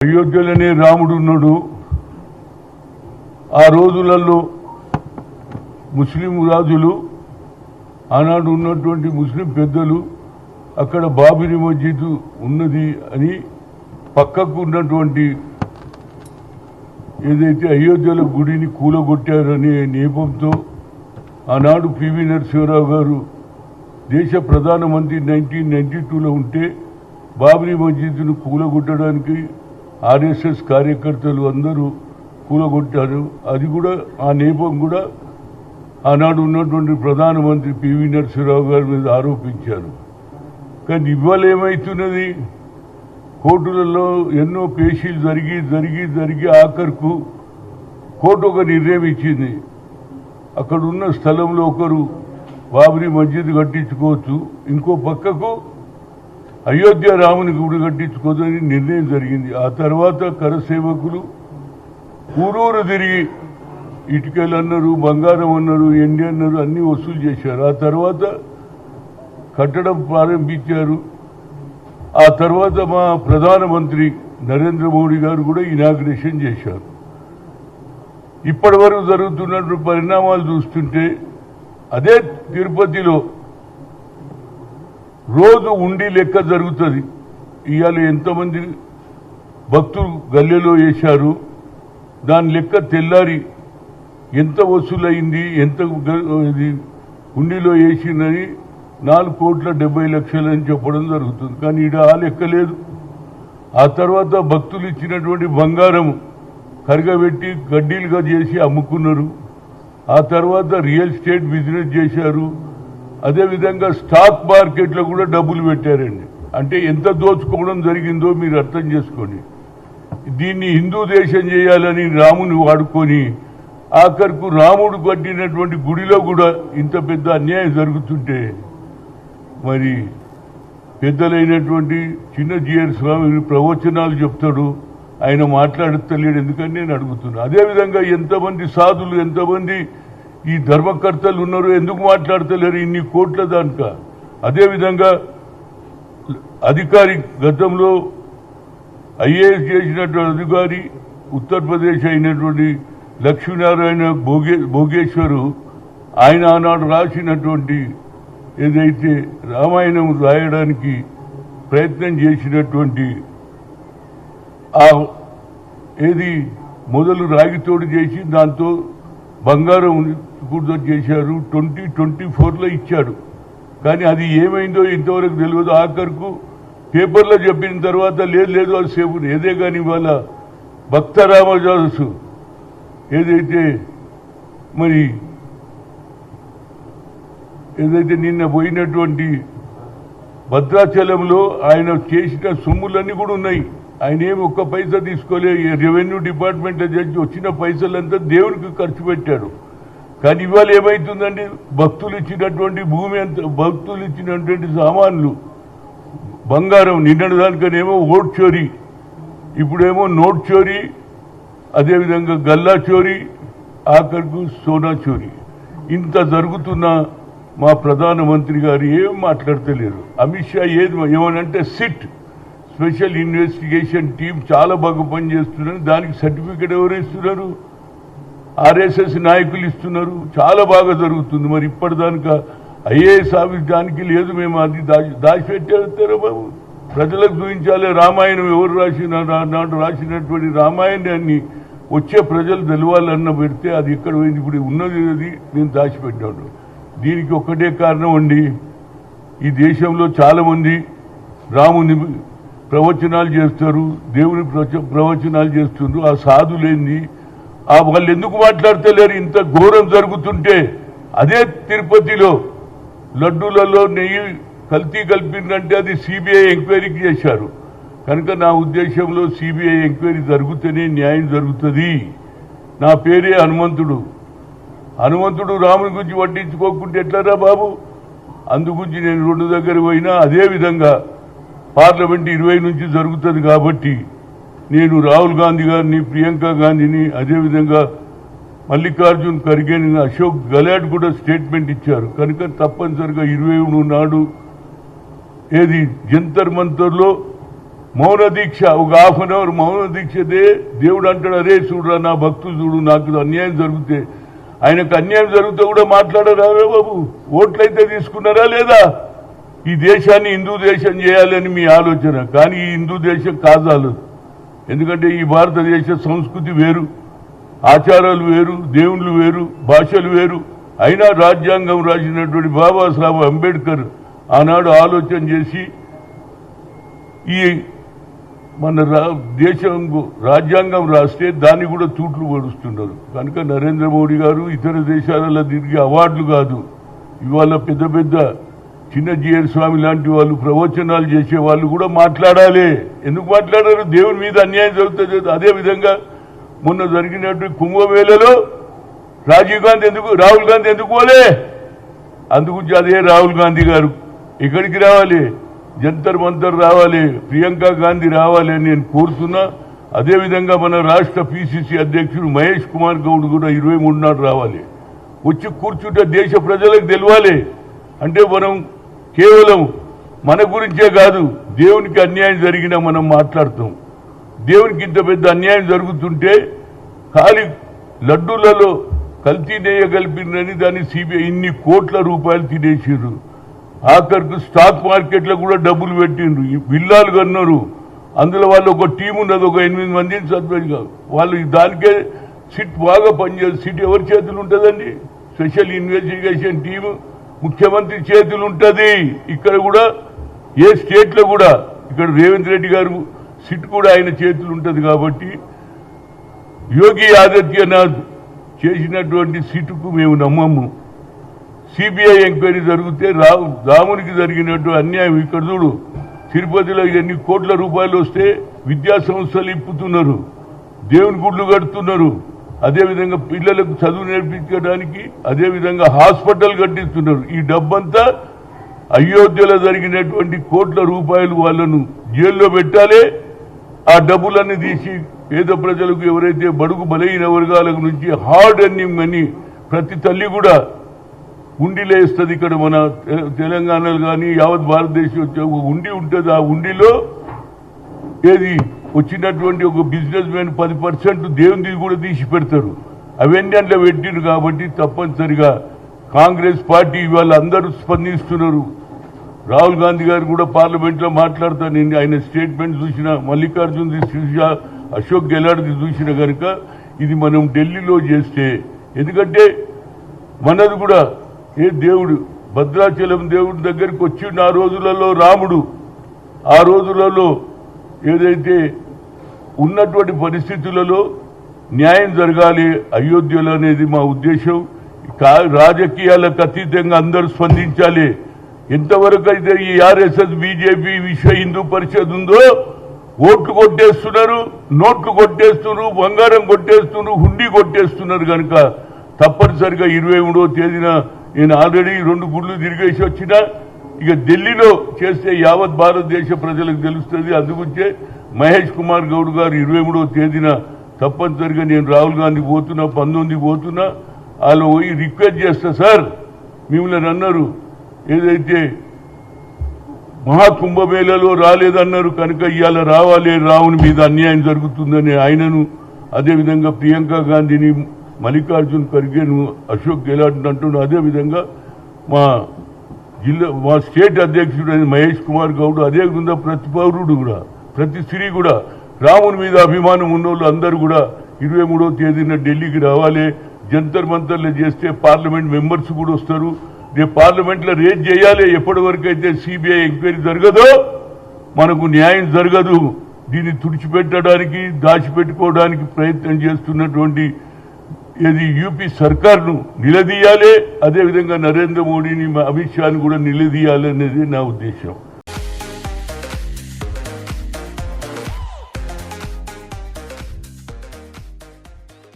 అయోధ్యలోనే రాముడు ఉన్నాడు. ఆ రోజులలో ముస్లిం రాజులు ఆనాడు ఉన్నటువంటి ముస్లిం పెద్దలు అక్కడ బాబరీ మస్జిద్ ఉన్నది అని పక్కకు ఉన్నటువంటి ఏదైతే అయోధ్యలో గుడిని కూలగొట్టారనే నేపంతో ఆనాడు పివి నరసింహారావు గారు దేశ ప్రధానమంత్రి 1992లో ఉంటే బాబరీ మస్జిద్ను కూలగొట్టడానికి ఆర్ఎస్ఎస్ కార్యకర్తలు అందరూ కూలగొట్టారు. అది కూడా ఆ నేపం కూడా ఆనాడు ఉన్నటువంటి ప్రధానమంత్రి పివి నరసింహారావు గారి మీద ఆరోపించారు. కానీ ఇవాళ ఏమవుతున్నది, కోర్టులలో ఎన్నో కేసులు జరిగి ఆఖరుకు కోర్టు ఒక నిర్ణయం ఇచ్చింది. అక్కడ ఉన్న స్థలంలో ఒకరు బాబరీ మస్జిద్ కట్టించుకోవచ్చు, ఇంకో పక్కకు అయోధ్య రాముని గుడి కట్టించుకోదని నిర్ణయం జరిగింది. ఆ తర్వాత కరసేవకులు ఊరూరు తిరిగి ఇటుకలు అన్నారు, బంగారం అన్నారు, ఎండి అన్నారు, అన్నీ వసూలు చేశారు. ఆ తర్వాత కట్టడం ప్రారంభించారు. ఆ తర్వాత మా ప్రధానమంత్రి నరేంద్ర మోడీ గారు కూడా ఇనాగ్రేషన్ చేశారు. ఇప్పటి వరకు జరుగుతున్నటువంటి పరిణామాలు చూస్తుంటే అదే తిరుపతిలో రోజు ఉండి లెక్క జరుగుతుంది. ఇవాళ ఎంతమంది భక్తులు గల్లెలో వేశారు, దాని లెక్క తెల్లారి ఎంత వసూలైంది, ఎంత ఉండిలో వేసిందని 4,70,00,000 అని చెప్పడం జరుగుతుంది. కానీ ఈడ ఆ లెక్క లేదు. ఆ తర్వాత భక్తులు ఇచ్చినటువంటి బంగారం కరగబెట్టి గడ్డీలుగా చేసి అమ్ముకున్నారు. ఆ తర్వాత రియల్ ఎస్టేట్ బిజినెస్ చేశారు. అదేవిధంగా స్టాక్ మార్కెట్లో కూడా డబ్బులు పెట్టారండి. అంటే ఎంత దోచుకోవడం జరిగిందో మీరు అర్థం చేసుకోండి. దీన్ని హిందూ దేశం చేయాలని రాముని వాడుకొని ఆఖరుకు రాముడు కట్టినటువంటి గుడిలో కూడా ఇంత పెద్ద అన్యాయం జరుగుతుంటే మరి పెద్దలైనటువంటి చిన్న జిఆర్ స్వామి ప్రవచనాలు చెప్తాడు, ఆయన మాట్లాడతలేడు. ఎందుకని నేను అడుగుతున్నా. అదేవిధంగా ఎంతమంది సాధులు, ఎంతమంది ఈ ధర్మకర్తలు ఉన్నారు, ఎందుకు మాట్లాడతలేరు ఇన్ని కోట్ల దానిక? అదేవిధంగా అధికారి గతంలో ఐఏఎస్ చేసినటువంటి అధికారి ఉత్తరప్రదేశ్ అయినటువంటి లక్ష్మీనారాయణ భోగేశ్వరు, ఆయన ఆనాడు రాసినటువంటి ఏదైతే రామాయణం రాయడానికి ప్రయత్నం చేసినటువంటి ఏది మొదలు రాగితోడు చేసి దాంతో బంగారం కూడా చేశారు. 2024లో ఇచ్చాడు. కానీ అది ఏమైందో ఇంతవరకు తెలియదు. ఆఖరుకు పేపర్లో చెప్పిన తర్వాత లేదు అది సేపు ఏదే. కానీ ఇవాళ భక్త రామదాసు ఏదైతే మరి ఏదైతే నిన్న పోయినటువంటి భద్రాచలంలో ఆయన చేసిన సొమ్ములన్నీ కూడా ఉన్నాయి. ఆయన ఏమి ఒక్క పైసా తీసుకోలే. రెవెన్యూ డిపార్ట్మెంట్ జడ్జి వచ్చిన పైసలంతా దేవునికి ఖర్చు పెట్టాడు. కానీ ఇవాళ ఏమవుతుందండి, భక్తులు ఇచ్చినటువంటి భూమి అంత, భక్తులు ఇచ్చినటువంటి సామాన్లు, బంగారం, నిన్నటి దానికనేమో ఓట్ చోరీ, ఇప్పుడేమో నోట్ చోరీ, అదేవిధంగా గల్లా చోరీ, ఆఖరుకు సోనా చోరీ. ఇంత జరుగుతున్నా మా ప్రధానమంత్రి గారు ఏం మాట్లాడతలేరు. అమిత్ షా ఏమనంటే సిట్ స్పెషల్ ఇన్వెస్టిగేషన్ టీం చాలా బాగా పనిచేస్తున్నారు. దానికి సర్టిఫికెట్ ఎవరు ఇస్తున్నారు? ఆర్ఎస్ఎస్ నాయకులు ఇస్తున్నారు. చాలా బాగా జరుగుతుంది. మరి ఇప్పటిదానిక ఐఏఎస్ ఆఫీస్ దానికి లేదు. మేము అది దాచిపెట్టారు బాబు. ప్రజలకు చూపించాలి. రామాయణం ఎవరు నాడు రాసినటువంటి రామాయణాన్ని వచ్చే ప్రజలు తెలవాలన్న పెడితే అది ఎక్కడ పోయింది? ఇప్పుడు ఉన్నది అది నేను దాచిపెట్టాను. దీనికి ఒక్కటే కారణం అండి, ఈ దేశంలో చాలామంది రాముని ప్రవచనాలు చేస్తారు, దేవుని ప్రవచనాలు చేస్తున్నారు. ఆ సాధులేంది, వాళ్ళు ఎందుకు మాట్లాడతలేరు? ఇంత ఘోరం జరుగుతుంటే అదే తిరుపతిలో లడ్డూలలో నెయ్యి కల్తీ కలిపిందంటే అది సిబిఐ ఎంక్వైరీకి చేశారు. కనుక నా ఉద్దేశంలో సిబిఐ ఎంక్వైరీ జరిగితేనే న్యాయం జరుగుతుంది. నా పేరే హనుమంతుడు. హనుమంతుడు రాముని గురించి పట్టించుకోకుంటే ఎట్లరా బాబు? అందుగురించి నేను 2 దగ్గర పోయినా. అదేవిధంగా పార్లమెంట్ 20 నుంచి జరుగుతుంది కాబట్టి నేను రాహుల్ గాంధీ గారిని, ప్రియాంక గాంధీని, అదేవిధంగా మల్లికార్జున్ ఖర్గేని, అశోక్ గెహ్లాట్ కూడా స్టేట్మెంట్ ఇచ్చారు. కనుక తప్పనిసరిగా 23 నాడు ఏది జంతర్ మంతర్లో మౌన దీక్ష ఒక హాఫ్ అన్ అవర్ మౌన దీక్షదే దేవుడు అంటాడు, అరే చూడరా నా భక్తులు చూడు, నాకు అన్యాయం జరిగితే, ఆయనకు అన్యాయం జరిగితే కూడా మాట్లాడరా బాబు? ఓట్లయితే తీసుకున్నారా లేదా? ఈ దేశాన్ని హిందూ దేశం చేయాలని మీ ఆలోచన, కానీ ఈ హిందూ దేశం కాదాలు. ఎందుకంటే ఈ భారతదేశ సంస్కృతి వేరు, ఆచారాలు వేరు, దేవుళ్ళు వేరు, భాషలు వేరు. అయినా రాజ్యాంగం రాసినటువంటి బాబాసాహెబ్ అంబేద్కర్ ఆనాడు ఆలోచన చేసి ఈ మన దేశం రాజ్యాంగం రాస్తే దాన్ని కూడా తూట్లు పడుస్తున్నారు. కనుక నరేంద్ర మోడీ గారు ఇతర దేశాలలో తిరిగి అవార్డులు కాదు, ఇవాళ పెద్ద పెద్ద చిన్న జీఎర్ స్వామి లాంటి వాళ్ళు ప్రవచనాలు చేసే వాళ్ళు కూడా మాట్లాడాలి. ఎందుకు మాట్లాడారు? దేవుని మీద అన్యాయం జరుగుతుంది. అదేవిధంగా మొన్న జరిగినట్టు కుంభమేళలో రాహుల్ గాంధీ ఎందుకు పోలే? అందుగురించి అదే రాహుల్ గాంధీ గారు ఇక్కడికి రావాలి, జంతర్ మంతర్ రావాలి, ప్రియాంక గాంధీ రావాలి అని నేను కోరుతున్నా. అదేవిధంగా మన రాష్ట్ర పిసిసి అధ్యక్షుడు మహేష్ కుమార్ గౌడ్ కూడా 23 నాడు రావాలి, వచ్చి కూర్చుంటే దేశ ప్రజలకు తెలియాలి. అంటే మనం కేవలం మన గురించే కాదు, దేవునికి అన్యాయం జరిగినా మనం మాట్లాడతాం. దేవునికి ఇంత పెద్ద అన్యాయం జరుగుతుంటే ఖాళీ లడ్డూలలో కల్తీ నెయ్య కలిపిందని దాన్ని సిబిఐ ఇన్ని కోట్ల రూపాయలు తినేసారు. ఆఖరికి స్టాక్ మార్కెట్లో కూడా డబ్బులు పెట్టిండ్రు, బిల్లాలు కన్నారు. అందులో వాళ్ళు ఒక టీం ఉన్నది, ఒక 8 మందిని సర్పంచ్గా. వాళ్ళు దానికే సిట్ బాగా పనిచేస్తారు. సిట్ ఎవరి చేతులు ఉంటుందండి? స్పెషల్ ఇన్వెస్టిగేషన్ టీము ముఖ్యమంత్రి చేతులు ఉంటుంది. ఇక్కడ కూడా ఏ స్టేట్లో కూడా ఇక్కడ రేవంత్ రెడ్డి గారు సిట్ కూడా ఆయన చేతులు ఉంటుంది. కాబట్టి యోగి ఆదిత్యనాథ్ చేసినటువంటి సిట్కు మేము నమ్మము. సిబిఐ ఎంక్వైరీ జరిగితే రామునికి జరిగినట్టు అన్యాయం ఇక్కడ చూడు, తిరుపతిలో ఎన్ని కోట్ల రూపాయలు వస్తే విద్యా సంస్థలు ఇప్పుతున్నారు, దేవుని గుళ్ళు కడుతున్నారు, అదేవిధంగా పిల్లలకు చదువు నేర్పించడానికి అదేవిధంగా హాస్పిటల్ కట్టిస్తున్నారు. ఈ డబ్బంతా అయోధ్యలో జరిగినటువంటి కోట్ల రూపాయలు వాళ్ళను జైల్లో పెట్టాలి. ఆ డబ్బులన్నీ తీసి పేద ప్రజలకు, ఎవరైతే బడుగు బలహీన వర్గాల నుంచి హార్డ్ ఎర్నింగ్ మనీ ప్రతి తల్లి కూడా ఉండిలో ఇస్తుంది. ఇక్కడ మన తెలంగాణలో కానీ యావత్ భారతదేశం ఒక ఉండి ఉంటుంది. ఆ ఉండిలో ఏది వచ్చినటువంటి ఒక బిజినెస్ మ్యాన్ 10% దేవుని కూడా తీసి పెడతారు. అవన్నీ అట్లా పెట్టిండ్రు. కాబట్టి తప్పనిసరిగా కాంగ్రెస్ పార్టీ ఇవాళ అందరూ స్పందిస్తున్నారు. రాహుల్ గాంధీ గారు కూడా పార్లమెంట్లో మాట్లాడతాను. నేను ఆయన స్టేట్మెంట్ చూసిన, మల్లికార్జున్ చూసిన, అశోక్ గెహ్లాట్ది చూసిన కనుక ఇది మనం ఢిల్లీలో చేస్తే, ఎందుకంటే మనది కూడా దేవుడు భద్రాచలం దేవుడి దగ్గరికి వచ్చిండు. ఆ రోజులలో రాముడు, ఆ రోజులలో ఏదైతే ఉన్నటువంటి పరిస్థితులలో న్యాయం జరగాలి అయోధ్యలో అనేది మా ఉద్దేశం. రాజకీయాలకు అతీతంగా అందరూ స్పందించాలి. ఎంతవరకు అయితే ఈ ఆర్ఎస్ఎస్, బీజేపీ, విశ్వ హిందూ పరిషత్ ఉందో ఓట్లు కొట్టేస్తున్నారు, నోట్లు కొట్టేస్తున్నారు, బంగారం కొట్టేస్తున్నారు, హుండీ కొట్టేస్తున్నారు. కనుక తప్పనిసరిగా 23వ తేదీన నేను ఆల్రెడీ 2 గుళ్ళు తిరిగేసి వచ్చినా. ఇక ఢిల్లీలో చేస్తే యావత్ భారతదేశ ప్రజలకు తెలుస్తుంది. అందుగురించే మహేష్ కుమార్ గౌడ్ గారు 23వ తేదీన తప్పనిసరిగా నేను రాహుల్ గాంధీ పోతున్నా, 19 పోతున్నా, వాళ్ళు పోయి రిక్వెస్ట్ చేస్తా. సార్ మిమ్మల్ని అన్నారు ఏదైతే మహాకుంభమేళలో రాలేదన్నారు కనుక ఇవాళ రావాలి, రావుని మీద అన్యాయం జరుగుతుందని ఆయనను, అదేవిధంగా ప్రియాంక గాంధీని, మల్లికార్జున్ ఖర్గేను, అశోక్ గెహ్లాట్ అంటున్నారు. అదేవిధంగా మా స్టేట్ అధ్యక్షుడు మహేష్ కుమార్ గౌడ్, అదేవిధంగా ప్రతి పౌరుడు కూడా, ప్రతి స్త్రీ కూడా రాముని మీద అభిమానం ఉన్నోళ్ళు అందరూ కూడా 23వ తేదీన ఢిల్లీకి రావాలి. జంతర్ మంతర్లు చేస్తే పార్లమెంట్ మెంబర్స్ కూడా వస్తారు. రేపు పార్లమెంట్లో రేజ్ చేయాలి. ఎప్పటి వరకు అయితే సిబిఐ ఎంక్వైరీ జరగదో మనకు న్యాయం జరగదు. దీన్ని తుడిచిపెట్టడానికి, దాచిపెట్టుకోవడానికి ప్రయత్నం చేస్తున్నటువంటి ఇది యూపీ సర్కార్ను నిలదీయాలి. అదేవిధంగా నరేంద్ర మోడీని, అమిత్ షాని కూడా నిలదీయాలి అనేది నా ఉద్దేశం.